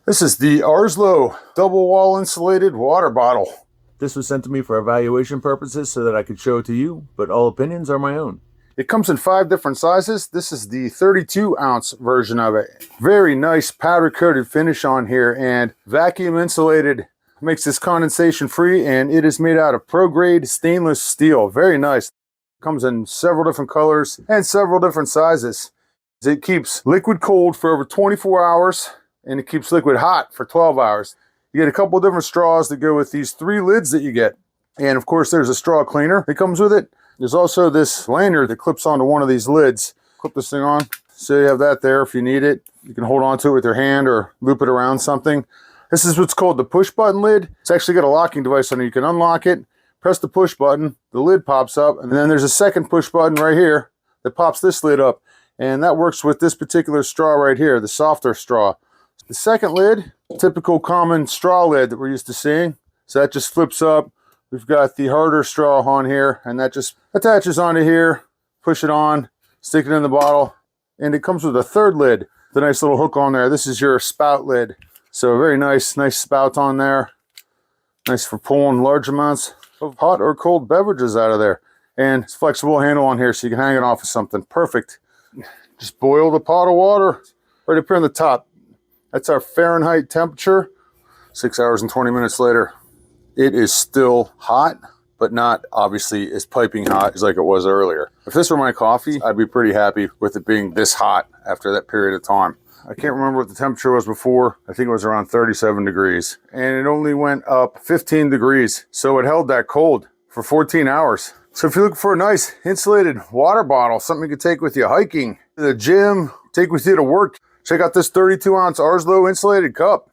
This is the Arslo double wall insulated water bottle. This was sent to me for evaluation purposes so that I could show it to you, but all opinions are my own. It comes in 5 different sizes. This is the 32-ounce version of it. Very nice powder coated finish on here and vacuum insulated. Makes this condensation free, and it is made out of pro grade stainless steel. Very nice. Comes in several different colors and several different sizes. It keeps liquid cold for over 24 hours. And it keeps liquid hot for 12 hours. You get a couple of different straws that go with these 3 lids that you get. And of course, there's a straw cleaner that comes with it. There's also this lanyard that clips onto one of these lids. Clip this thing on, so you have that there if you need it. You can hold on to it with your hand or loop it around something. This is what's called the push button lid. It's actually got a locking device on it. You can unlock it, press the push button, the lid pops up, and then there's a second push button right here that pops this lid up. And that works with this particular straw right here, the softer straw. The second lid, typical common straw lid that we're used to seeing. So that just flips up. We've got the harder straw on here, and that just attaches onto here. Push it on, stick it in the bottle, and it comes with a third lid. The nice little hook on there. This is your spout lid. So very nice spout on there. Nice for pulling large amounts of hot or cold beverages out of there. And it's a flexible handle on here so you can hang it off of something. Perfect. Just boil the pot of water right up here on the top. That's our Fahrenheit temperature. 6 hours and 20 minutes later. It is still hot, but not obviously as piping hot as like it was earlier. If this were my coffee, I'd be pretty happy with it being this hot after that period of time. I can't remember what the temperature was before. I think it was around 37 degrees. And it only went up 15 degrees. So it held that cold for 14 hours. So if you're looking for a nice insulated water bottle, something you can take with you hiking, to the gym, take with you to work, check out this 32-ounce Arslo insulated cup.